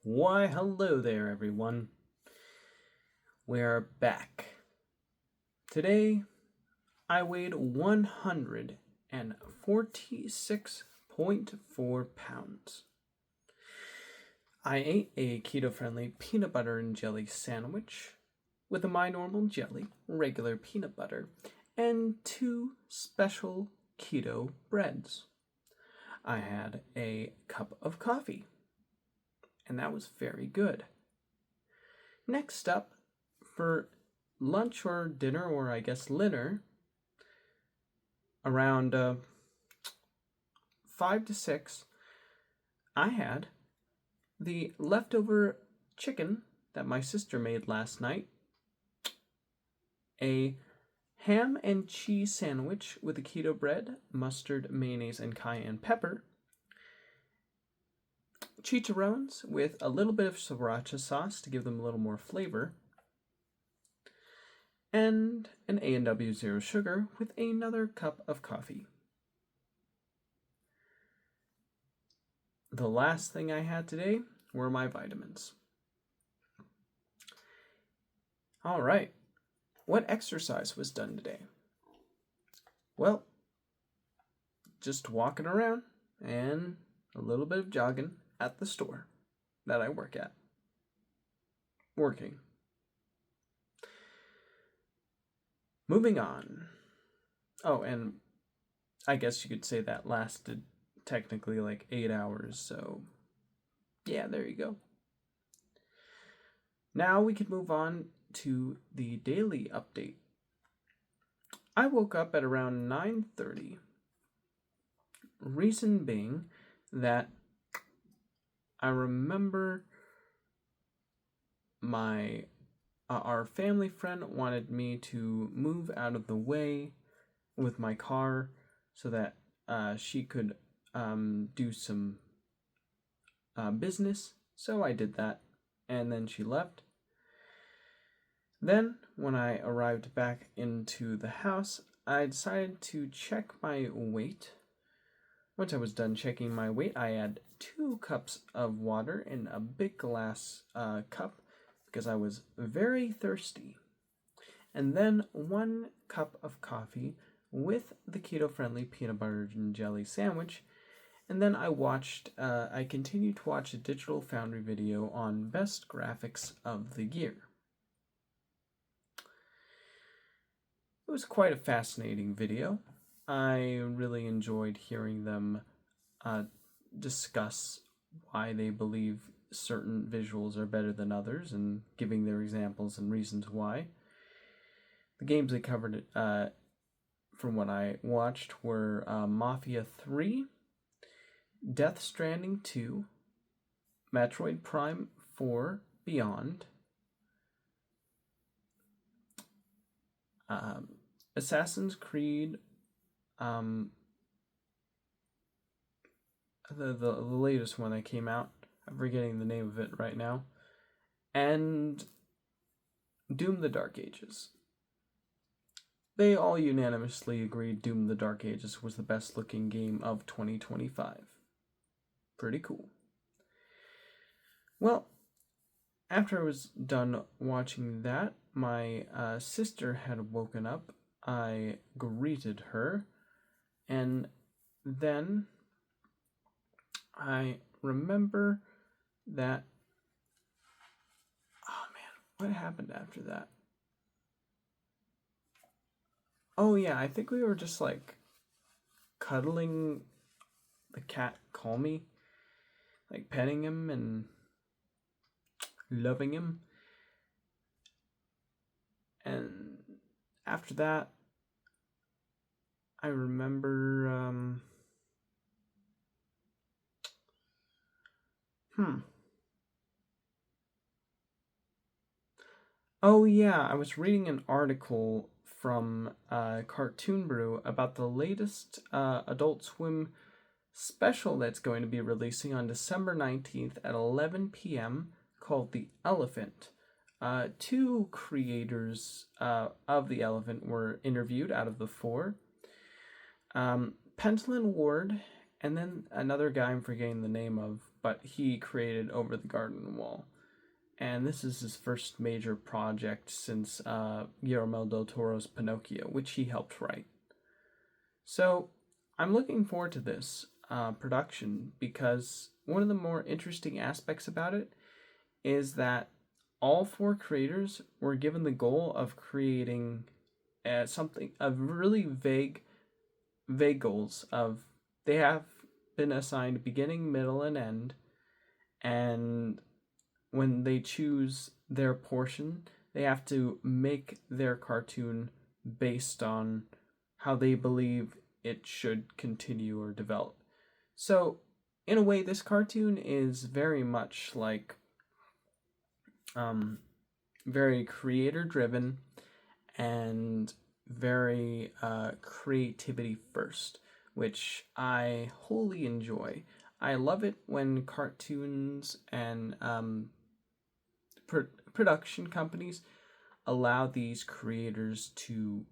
Why, hello there, everyone. We're back. Today, I weighed 146.4 pounds. I ate a keto-friendly peanut butter and jelly sandwich with a My Normal jelly, regular peanut butter, and 2 special keto breads. I had a cup of coffee, and that was very good. Next up, for lunch or dinner, or I guess dinner, around 5 to 6, I had the leftover chicken that my sister made last night, a ham and cheese sandwich with a keto bread, mustard, mayonnaise, and cayenne pepper, chicharrones with a little bit of sriracha sauce to give them a little more flavor, and an A&W Zero Sugar with another cup of coffee. The last thing I had today were my vitamins. All right, what exercise was done today? Well, just walking around and a little bit of jogging at the store that I work at. Working. Moving on. Oh, and I guess you could say that lasted technically like 8 hours, so yeah, there you go. Now we could move on to the daily update. I woke up at around 9:30. Reason being that I remember our family friend wanted me to move out of the way with my car so that she could do some business. So I did that, and then she left. Then, when I arrived back into the house, I decided to check my weight. Once I was done checking my weight, I had 2 cups of water in a big glass cup because I was very thirsty. And then 1 cup of coffee with the keto-friendly peanut butter and jelly sandwich. And then I continued to watch a Digital Foundry video on best graphics of the year. It was quite a fascinating video. I really enjoyed hearing them discuss why they believe certain visuals are better than others and giving their examples and reasons why. The games they covered, from what I watched, were Mafia 3, Death Stranding 2, Metroid Prime 4 Beyond, Assassin's Creed, the latest one that came out. I'm forgetting the name of it right now. And Doom the Dark Ages. They all unanimously agreed Doom the Dark Ages was the best looking game of 2025. Pretty cool. Well, after I was done watching that, my sister had woken up. I greeted her, and then I remember that, oh man, what happened after that? Oh yeah, I think we were just like cuddling the cat Calmy, like petting him and loving him. And after that, I remember, Oh yeah, I was reading an article from Cartoon Brew about the latest Adult Swim special that's going to be releasing on December 19th at 11 p.m. called The Elephant. 2 creators of The Elephant were interviewed out of the 4. Pentland Ward, and then another guy I'm forgetting the name of, but he created Over the Garden Wall. And this is his first major project since Guillermo del Toro's Pinocchio, which he helped write. So I'm looking forward to this production because one of the more interesting aspects about it is that all four creators were given the goal of creating something of really vague goals of they have been assigned beginning, middle, and end, and when they choose their portion, they have to make their cartoon based on how they believe it should continue or develop. So, in a way, this cartoon is very much like very creator driven and very creativity first, which I wholly enjoy. I love it when cartoons and production companies allow these creators to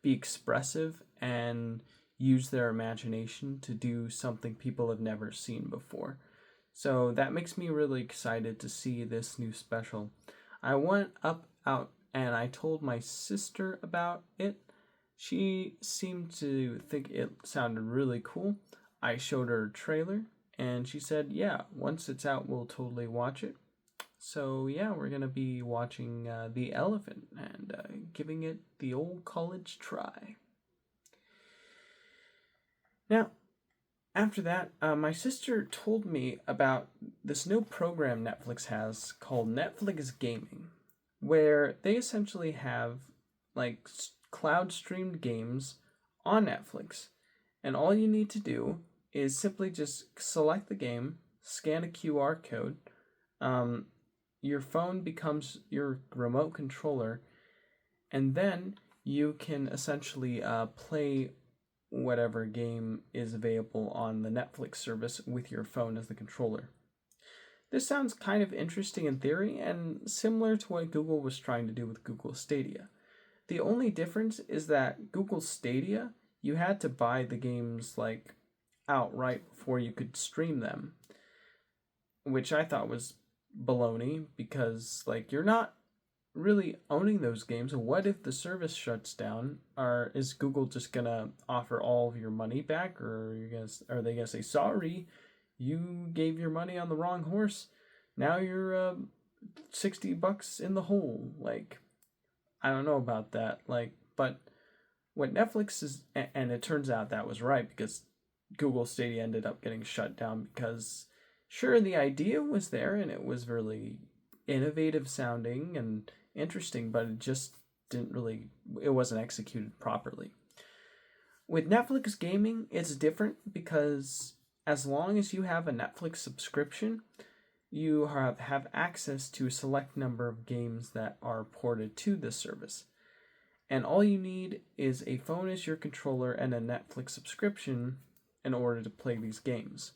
be expressive and use their imagination to do something people have never seen before. So that makes me really excited to see this new special. I went out and I told my sister about it. She seemed to think it sounded really cool. I showed her a trailer and she said, yeah, once it's out, we'll totally watch it. So yeah, we're going to be watching The Elephant and giving it the old college try. Now, after that, my sister told me about this new program Netflix has called Netflix Gaming, where they essentially have like cloud streamed games on Netflix. And all you need to do is simply just select the game, scan a QR code, your phone becomes your remote controller, and then you can essentially play whatever game is available on the Netflix service with your phone as the controller. This sounds kind of interesting in theory and similar to what Google was trying to do with Google Stadia. The only difference is that Google Stadia, you had to buy the games like outright before you could stream them, which I thought was baloney because like you're not really owning those games. What if the service shuts down? Is Google just gonna offer all of your money back, or are they gonna say sorry, you gave your money on the wrong horse? Now you're $60 in the hole. Like, I don't know about that. Like, but what Netflix is, and it turns out that was right because Google Stadia ended up getting shut down because sure, the idea was there and it was really innovative sounding and interesting, but it wasn't executed properly. With Netflix Gaming, it's different because as long as you have a Netflix subscription, you have access to a select number of games that are ported to this service. And all you need is a phone as your controller and a Netflix subscription in order to play these games,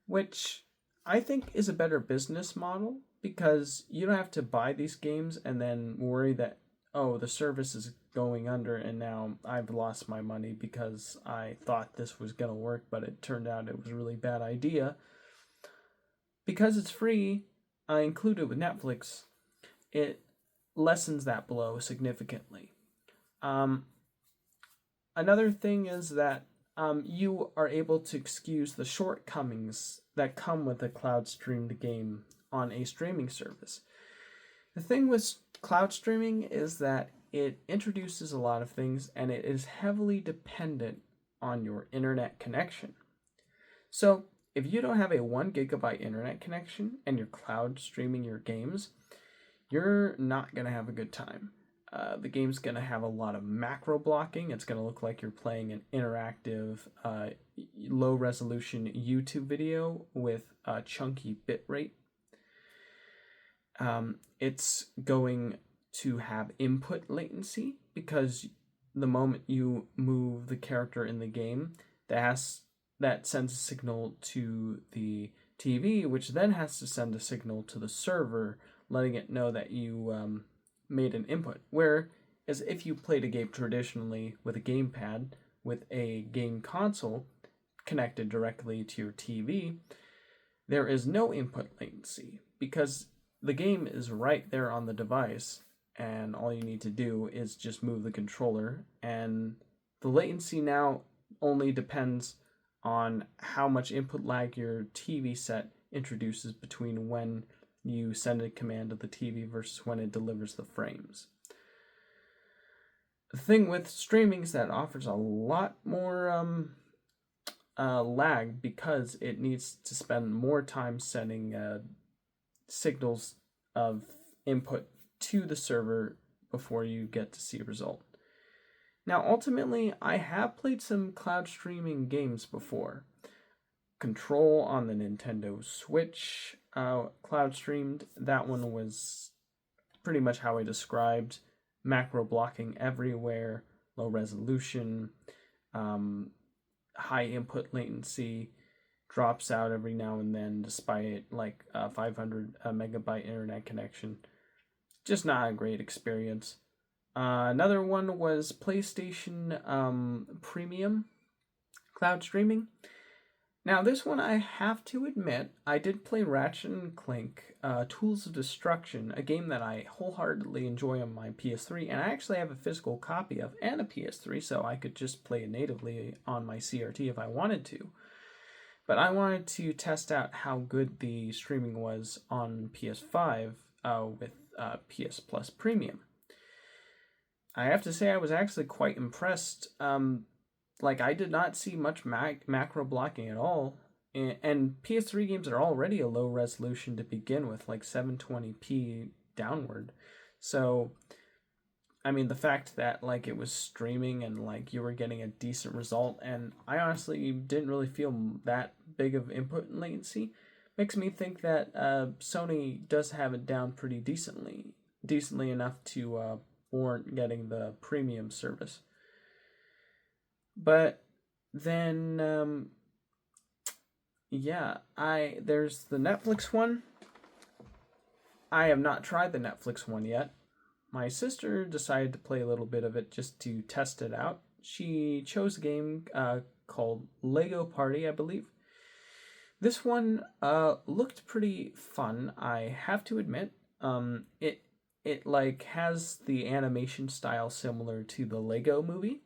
which I think is a better business model because you don't have to buy these games and then worry that, oh, the service is going under and now I've lost my money because I thought this was going to work, but it turned out it was a really bad idea. Because it's free, included with Netflix, it lessens that blow significantly. Another thing is that you are able to excuse the shortcomings that come with a cloud streamed game on a streaming service. The thing with cloud streaming is that it introduces a lot of things and it is heavily dependent on your internet connection. So if you don't have a 1 gigabyte internet connection and you're cloud streaming your games, you're not going to have a good time. The game's going to have a lot of macro blocking. It's going to look like you're playing an interactive, low resolution YouTube video with a chunky bitrate. It's going to have input latency because the moment you move the character in the game, that sends a signal to the TV, which then has to send a signal to the server, letting it know that you made an input. Whereas if you played a game traditionally with a gamepad with a game console connected directly to your TV, there is no input latency because the game is right there on the device, and all you need to do is just move the controller, and the latency now only depends on how much input lag your TV set introduces between when you send a command to the TV versus when it delivers the frames. The thing with streaming is that it offers a lot more lag because it needs to spend more time sending signals of input to the server before you get to see a result. Now, ultimately, I have played some cloud streaming games before. Control on the Nintendo Switch cloud streamed. That one was pretty much how I described: macro blocking everywhere, low resolution, high input latency, drops out every now and then despite like a 500 megabyte internet connection. Just not a great experience. Another one was PlayStation Premium cloud streaming. Now, this one, I have to admit, I did play Ratchet and Clank Tools of Destruction, a game that I wholeheartedly enjoy on my PS3, and I actually have a physical copy of and a PS3, so I could just play it natively on my CRT if I wanted to. But I wanted to test out how good the streaming was on PS5 with PS Plus Premium. I have to say I was actually quite impressed. I did not see much macro blocking at all. And PS3 games are already a low resolution to begin with, like 720p downward. So, I mean, the fact that like it was streaming and like you were getting a decent result, and I honestly didn't really feel that big of input latency, makes me think that Sony does have it down pretty decently enough to warrant getting the premium service. But then, there's the Netflix one. I have not tried the Netflix one yet. My sister decided to play a little bit of it just to test it out. She chose a game called Lego Party, I believe. This one looked pretty fun, I have to admit. It like has the animation style similar to the Lego movie,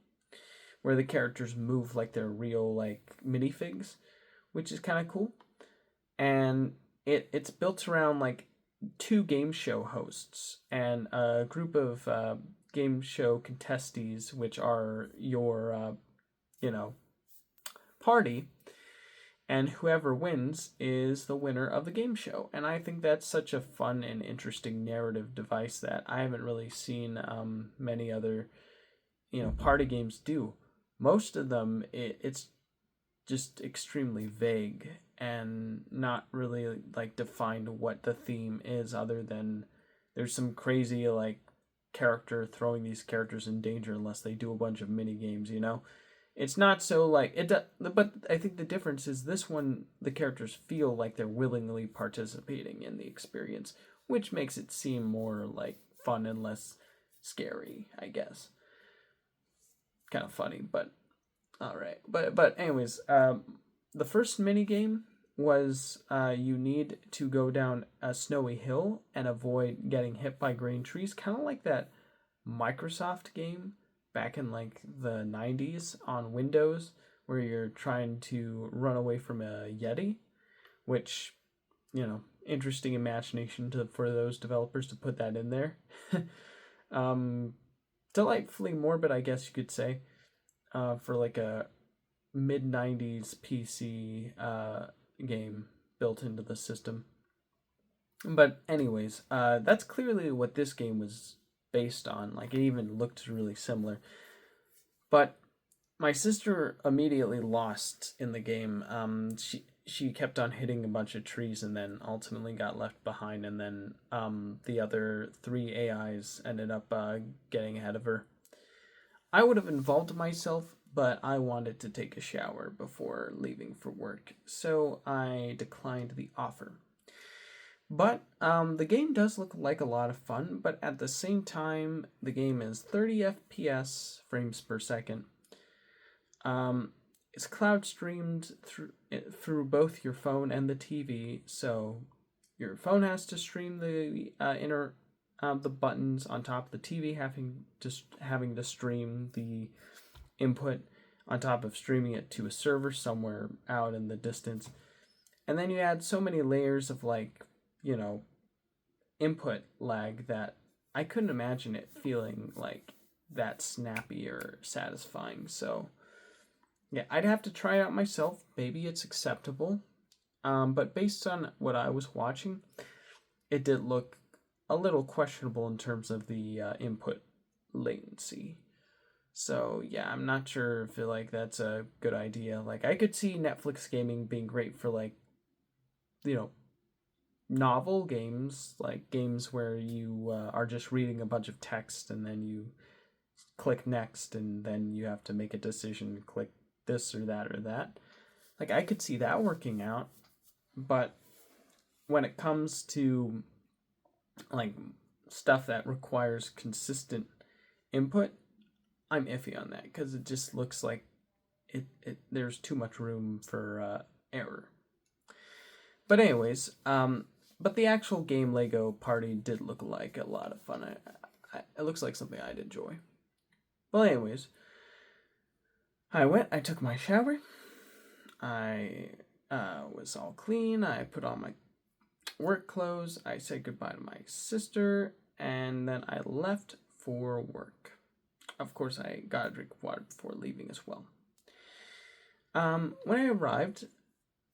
where the characters move like they're real like minifigs, which is kind of cool. And it's built around like two game show hosts and a group of game show contestees, which are your party, and whoever wins is the winner of the game show. And I think that's such a fun and interesting narrative device that I haven't really seen many other party games do. Most of them, it's just extremely vague and not really like defined what the theme is, other than there's some crazy like character throwing these characters in danger unless they do a bunch of mini games. It's not so like it. But I think the difference is this one, the characters feel like they're willingly participating in the experience, which makes it seem more like fun and less scary, I guess. Kind of funny, but all right. But anyways, the first mini game was you need to go down a snowy hill and avoid getting hit by green trees, kind of like that Microsoft game back in like the 90s on Windows, where you're trying to run away from a Yeti, which, interesting imagination for those developers to put that in there. Delightfully morbid, I guess you could say, for like a mid-90s PC game built into the system. But anyways, that's clearly what this game was based on. Like, it even looked really similar. But my sister immediately lost in the game. She kept on hitting a bunch of trees and then ultimately got left behind, and then the other three AIs ended up getting ahead of her. I would have involved myself, but I wanted to take a shower before leaving for work, so I declined the offer. But the game does look like a lot of fun, but at the same time, the game is 30 FPS frames per second. it's cloud streamed through both your phone and the TV. So your phone has to stream the the buttons on top of the TV, having to stream the input on top of streaming it to a server somewhere out in the distance. And then you add so many layers of input lag that I couldn't imagine it feeling like that snappy or satisfying. So yeah, I'd have to try it out myself. Maybe it's acceptable. But based on what I was watching, it did look a little questionable in terms of the input latency. So yeah, I'm not sure if that's a good idea. Like, I could see Netflix gaming being great for novel games, like games where you are just reading a bunch of text and then you click next and then you have to make a decision, click this or that or that. Like, I could see that working out, but when it comes to like stuff that requires consistent input, I'm iffy on that because it just looks like it there's too much room for error. But anyways, but the actual game Lego Party did look like a lot of fun. It looks like something I'd enjoy. Well, anyways, I took my shower. I was all clean. I put on my work clothes. I said goodbye to my sister, and then I left for work. Of course, I got a drink of water before leaving as well. When I arrived,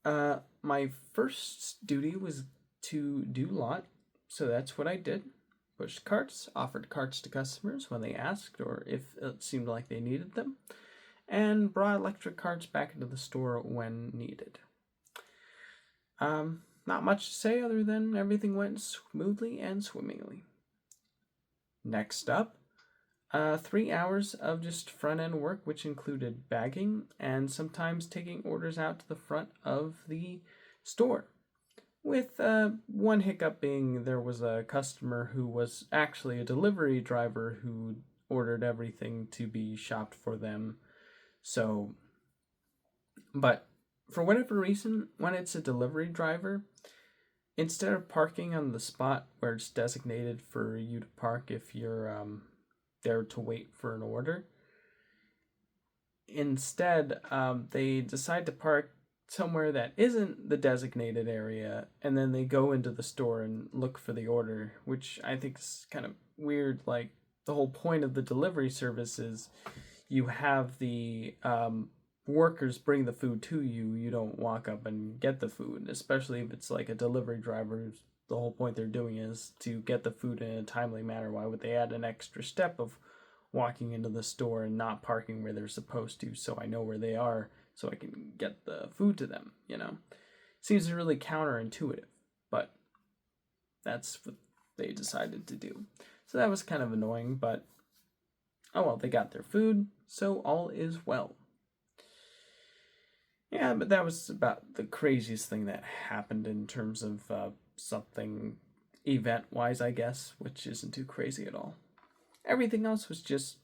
my first duty was to do lot, so that's what I did. Pushed carts, offered carts to customers when they asked or if it seemed like they needed them, and brought electric carts back into the store when needed. Not much to say other than everything went smoothly and swimmingly. Next up, 3 hours of just front-end work, which included bagging and sometimes taking orders out to the front of the store. With one hiccup being there was a customer who was actually a delivery driver who ordered everything to be shopped for them. So, but for whatever reason, when it's a delivery driver, instead of parking on the spot where it's designated for you to park if you're there to wait for an order, instead they decide to park somewhere that isn't the designated area, and then they go into the store and look for the order, which I think is kind of weird. Like, the whole point of the delivery service is you have the workers bring the food to you. You don't walk up and get the food, especially if it's like a delivery driver. The whole point they're doing is to get the food in a timely manner. Why would they add an extra step of walking into the store and not parking where they're supposed to, so I know where they are so I can get the food to them, Seems really counterintuitive, but that's what they decided to do. So that was kind of annoying, but oh well, they got their food, so all is well. Yeah, but that was about the craziest thing that happened in terms of something event-wise, I guess, which isn't too crazy at all. Everything else was just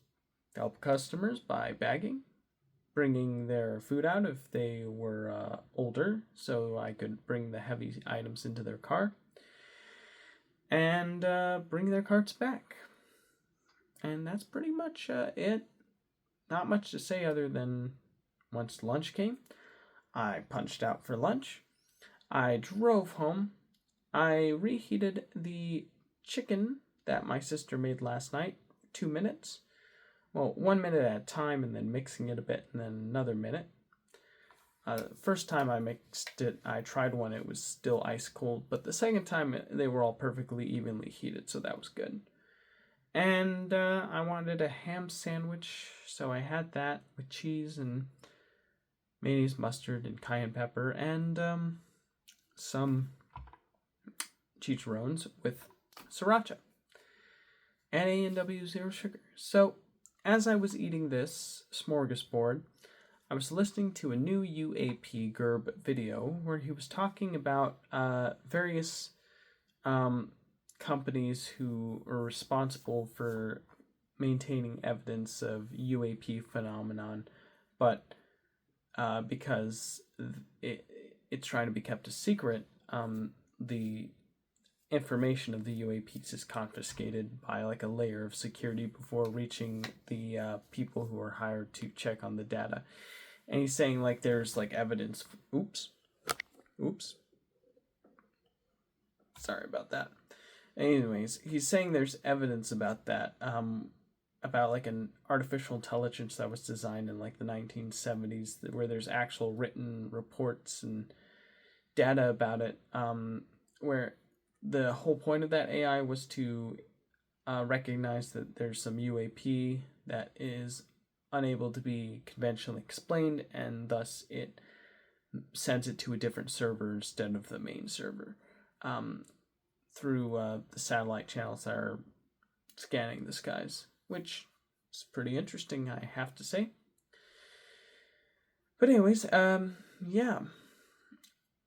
help customers by bagging, bringing their food out if they were older, so I could bring the heavy items into their car, and bring their carts back. And that's pretty much it. Not much to say other than once lunch came, I punched out for lunch. I drove home. I reheated the chicken that my sister made last night, 2 minutes. Well, 1 minute at a time, and then mixing it a bit, and then another minute. First time I mixed it, I tried one, it was still ice cold, but the second time they were all perfectly evenly heated, so that was good. And I wanted a ham sandwich, so I had that with cheese and mayonnaise, mustard, and cayenne pepper, and some chicharrones with sriracha and A&W zero sugar. So as I was eating this smorgasbord, I was listening to a new UAP Gerb video where he was talking about various companies who are responsible for maintaining evidence of UAP phenomenon, but because it's trying to be kept a secret. The information of the UAPs is confiscated by like a layer of security before reaching the people who are hired to check on the data. And he's saying like there's like evidence. Oops. Sorry about that. Anyways, he's saying there's evidence about that. About like an artificial intelligence that was designed in like the 1970s, where there's actual written reports and data about it. Where the whole point of that AI was to recognize that there's some UAP that is unable to be conventionally explained, and thus it sends it to a different server instead of the main server through the satellite channels that are scanning the skies, which is pretty interesting, I have to say. But anyways, yeah.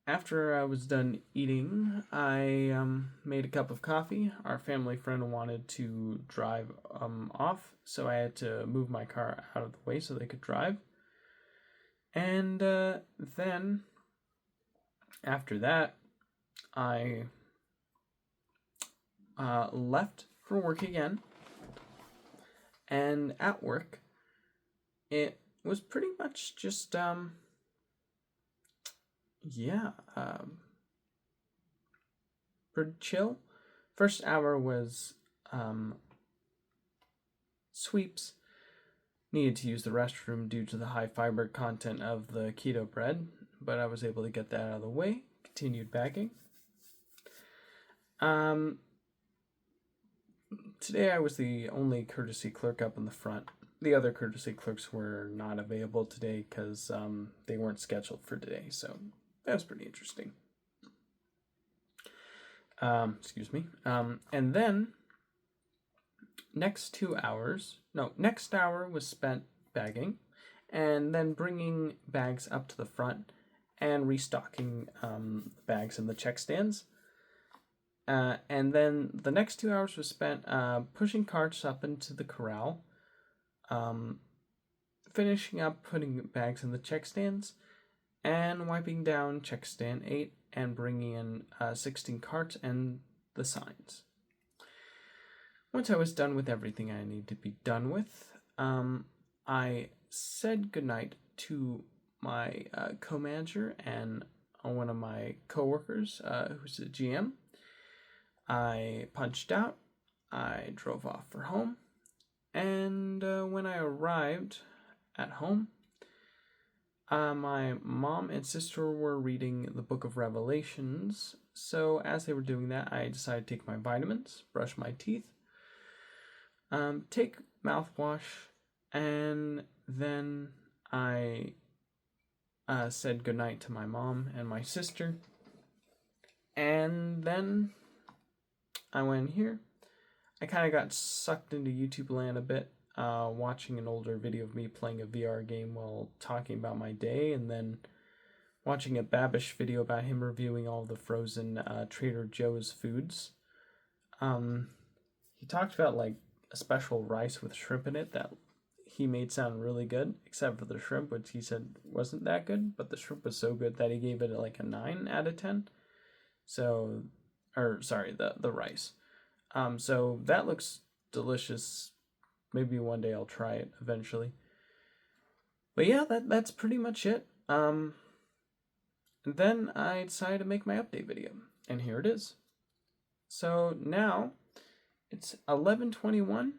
After I was done eating, I made a cup of coffee. Our family friend wanted to drive off, so I had to move my car out of the way so they could drive. And then, after that, I left for work again. And at work, it was pretty much just, pretty chill. First hour was sweeps. Needed to use the restroom due to the high fiber content of the keto bread, but I was able to get that out of the way. Continued bagging. Today I was the only courtesy clerk up in the front. The other courtesy clerks were not available today because they weren't scheduled for today, so that was pretty interesting. Excuse me. And then next hour was spent bagging, and then bringing bags up to the front and restocking bags in the check stands. And then the next 2 hours was spent pushing carts up into the corral, finishing up putting bags in the check stands, and wiping down check stand 8 and bringing in 16 carts and the signs. Once I was done with everything I needed to be done with, I said goodnight to my co-manager and one of my co-workers who's a GM. I punched out, I drove off for home, and when I arrived at home, my mom and sister were reading the Book of Revelations, so as they were doing that, I decided to take my vitamins, brush my teeth, take mouthwash, and then I said goodnight to my mom and my sister, and then I went here. I kind of got sucked into YouTube land a bit, watching an older video of me playing a VR game while talking about my day, and then watching a Babish video about him reviewing all the frozen Trader Joe's foods. He talked about like a special rice with shrimp in it that he made sound really good, except for the shrimp, which he said wasn't that good, but the shrimp was so good that he gave it like a 9 out of 10. So, the rice. So that looks delicious. Maybe one day I'll try it eventually. But yeah, that's pretty much it. Then I decided to make my update video, and here it is. So now it's 11:21.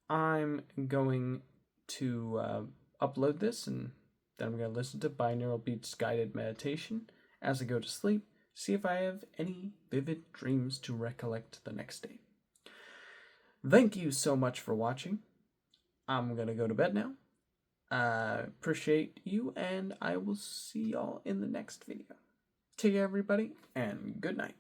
I'm going to upload this, and then I'm going to listen to binaural beats guided meditation as I go to sleep. See if I have any vivid dreams to recollect the next day. Thank you so much for watching. I'm going to go to bed now. Appreciate you, and I will see y'all in the next video. Take care, everybody, and good night.